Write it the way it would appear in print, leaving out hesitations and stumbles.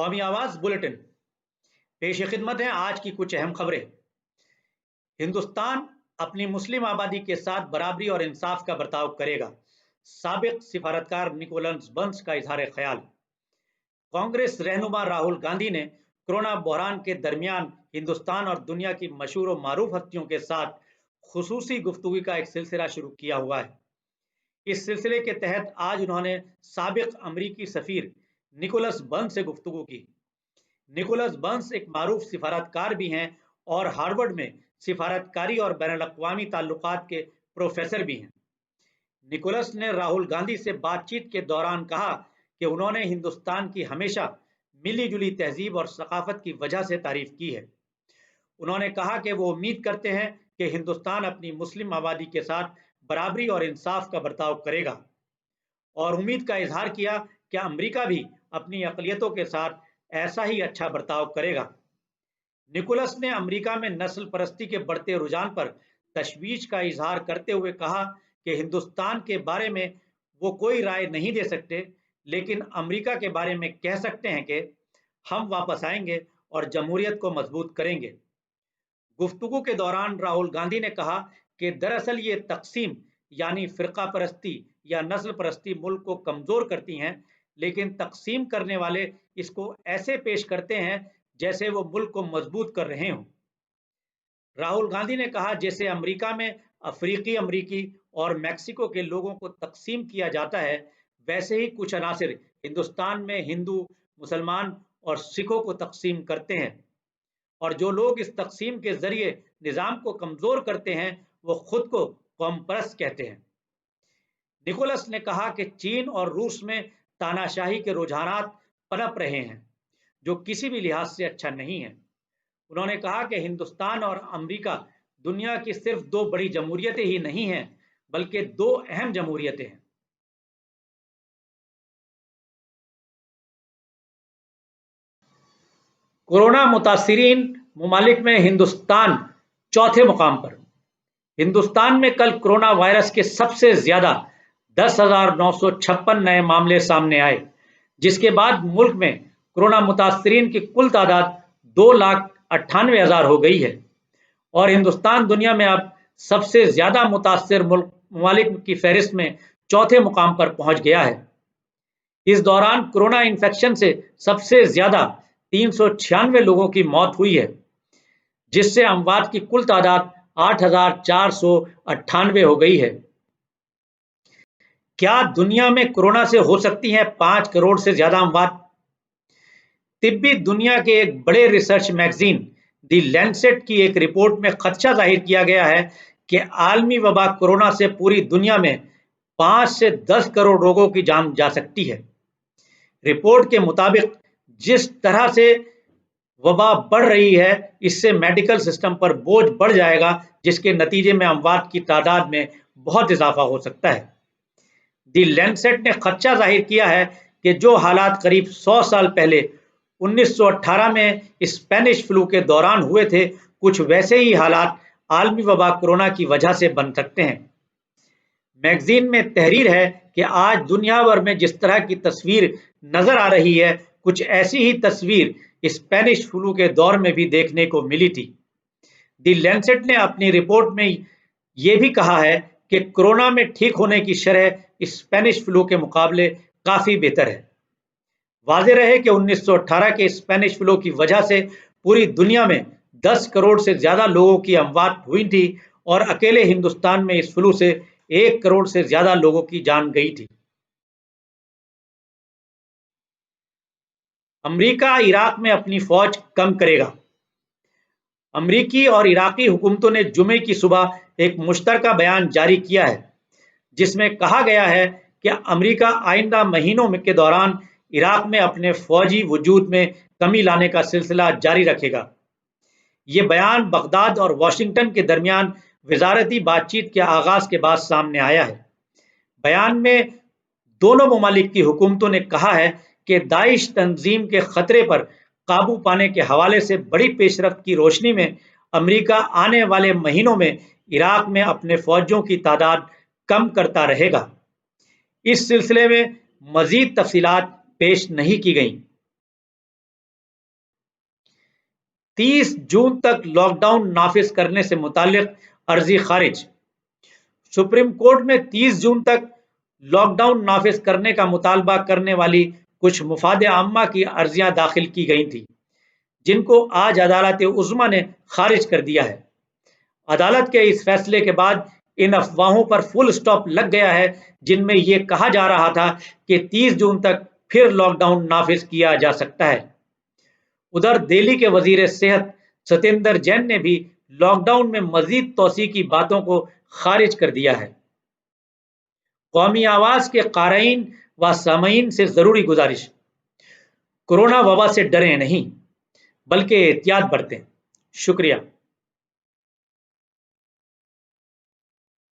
कौमी आवाज बुलेटिन पेश खिदमत है। आज की कुछ अहम खबरें। हिंदुस्तान अपनी मुस्लिम आबादी के साथ बराबरी और इंसाफ का बर्ताव करेगा। साबिक सिफारतकार निकोलस बर्न्स का इजहार ख्याल। कांग्रेस रहनुमा राहुल गांधी ने कोरोना बहरान के दरमियान हिंदुस्तान और दुनिया की मशहूर और मारूफ हस्तियों के साथ खुसूसी गुफ्तगू का एक सिलसिला शुरू किया हुआ है। इस सिलसिले के तहत आज उन्होंने साबिक अमरीकी सफीर निकोलस बर्न्स से गुफ्तगू की। निकोलस बर्न्स एक मारूफ सिफारतकार भी हैं और हार्वर्ड में सिफारतकारी और बैनुल-अक़वामी ताल्लुकात के प्रोफेसर भी हैं। निकोलस ने राहुल गांधी से बातचीत के दौरान कहा कि उन्होंने हिंदुस्तान की हमेशा मिली जुली तहजीब और सकाफत की वजह से तारीफ की है। उन्होंने कहा कि वो उम्मीद करते हैं कि हिंदुस्तान अपनी मुस्लिम आबादी के साथ बराबरी और इंसाफ का बर्ताव करेगा और उम्मीद का इजहार किया कि अमेरिका भी अपनी अक़लियतों के साथ ऐसा ही अच्छा बर्ताव करेगा। निकोलस ने अमेरिका में नस्ल परस्ती के बढ़ते रुझान पर तशवीश का इजहार करते हुए कहा कि हिंदुस्तान के बारे में वो कोई राय नहीं दे सकते, लेकिन अमेरिका के बारे में कह सकते हैं कि हम वापस आएंगे और जमहूरियत को मजबूत करेंगे। गुफ्तगू के दौरान राहुल गांधी ने कहा कि दरअसल ये तकसीम यानी फ़िरका परस्ती या नस्ल परस्ती मुल्क को कमज़ोर करती हैं, लेकिन तकसीम करने वाले इसको ऐसे पेश करते हैं जैसे वो मुल्क को मजबूत कर रहे हों। राहुल गांधी ने कहा, जैसे अमेरिका में अफ्रीकी अमरीकी और मैक्सिको के लोगों को तकसीम किया जाता है, वैसे ही कुछ अनासिर हिंदुस्तान में हिंदू, मुसलमान और सिखों को तकसीम करते हैं और जो लोग इस तकसीम के जरिए निज़ाम को कमज़ोर करते हैं वो खुद को कौम परस्त कहते हैं। निकोलस ने कहा कि चीन और रूस में तानाशाही के रुझानात पनप रहे हैं जो किसी भी लिहाज से अच्छा नहीं है। उन्होंने कहा कि हिंदुस्तान और अमेरिका दुनिया की सिर्फ दो बड़ी जमहूरियतें ही नहीं हैं, बल्कि दो अहम जमहूरियतें हैं। कोरोना मुतासिरीन मुमालिक में हिंदुस्तान चौथे मुकाम पर। हिंदुस्तान में कल कोरोना वायरस के सबसे ज्यादा 10,956 नए मामले सामने आए, जिसके बाद मुल्क में कोरोना मुतासरीन की कुल तादाद 2,98,000 हो गई है और हिंदुस्तान दुनिया में अब सबसे ज्यादा मुतासर मुमालिक की फहरिस्त में चौथे मुकाम पर पहुंच गया है। इस दौरान कोरोना इन्फेक्शन से सबसे ज्यादा 396 लोगों की मौत हुई है, जिससे अमवात की कुल तादाद 8,498 हो गई है। क्या दुनिया में कोरोना से हो सकती हैं 5 करोड़ से ज्यादा अमवात? तिब्बी दुनिया के एक बड़े रिसर्च मैगजीन दी लैंसेट की एक रिपोर्ट में खदशा जाहिर किया गया है कि आलमी वबा कोरोना से पूरी दुनिया में 5 से 10 करोड़ लोगों की जान जा सकती है। रिपोर्ट के मुताबिक जिस तरह से वबा बढ़ रही है, इससे मेडिकल सिस्टम पर बोझ बढ़ जाएगा, जिसके नतीजे में अमवात की तादाद में बहुत इजाफा हो सकता है। दी लैंसेट ने खदशा जाहिर किया है कि जो हालात करीब 100 साल पहले 1918 में स्पेनिश फ्लू के दौरान हुए थे, कुछ वैसे ही हालात आलमी वबा कोरोना की वजह से बन सकते हैं। मैगजीन में तहरीर है कि आज दुनिया भर में जिस तरह की तस्वीर नजर आ रही है, कुछ ऐसी ही तस्वीर स्पेनिश फ्लू के दौर में भी देखने को मिली थी। दी लैंसेट ने अपनी रिपोर्ट में यह भी कहा है कि कोरोना में ठीक होने की शरह स्पेनिश फ्लू के मुकाबले काफी बेहतर है। वाज़ेह रहे कि 1918 के स्पेनिश फ्लू की वजह से पूरी दुनिया में 10 करोड़ से ज्यादा लोगों की अमवात हुई थी और अकेले हिंदुस्तान में इस फ्लू से 1 करोड़ से ज्यादा लोगों की जान गई थी। अमेरिका इराक में अपनी फौज कम करेगा। अमरीकी और इराकी हुकूमतों ने जुमे की सुबह एक मुश्तरका बयान जारी किया है, जिसमें कहा गया है कि अमेरिका आइंदा महीनों के दौरान इराक में अपने फौजी वजूद में कमी लाने का सिलसिला जारी रखेगा। ये बयान बगदाद और वाशिंगटन के दरमियान वजारती बातचीत के आगाज के बाद सामने आया है। बयान में दोनों ममालिक की हुकूमतों ने कहा है कि दाइश तंजीम के खतरे पर काबू पाने के हवाले से बड़ी पेशरफ्त की रोशनी में अमेरिका आने वाले महीनों में इराक में अपने फौजियों की तादाद कम करता रहेगा। इस सिलसिले में मजीद तफसीलात पेश नहीं की गईं। 30 जून तक लॉकडाउन नाफिज करने से मुताल्लिक अर्जी खारिज। सुप्रीम कोर्ट में 30 जून तक लॉकडाउन नाफिज करने का मुतालबा करने वाली कुछ मुफाद आम्मा की अर्जियां दाखिल की गई थी, जिनको आज अदालत उज़्मा ने खारिज कर दिया है। अदालत के इस फैसले के बाद इन अफवाहों पर फुल स्टॉप लग गया है, जिनमें यह कहा जा रहा था कि 30 जून तक फिर लॉकडाउन नाफिज किया जा सकता है। उधर दिल्ली के वजीर सेहत सत्येंद्र जैन ने भी लॉकडाउन में मजीद तोसी की बातों को खारिज कर दिया है। कौमी आवाज के क़ारीन व सामीन से जरूरी गुजारिश, कोरोना वबा से डरें नहीं बल्कि एहतियात बरतें। शुक्रिया।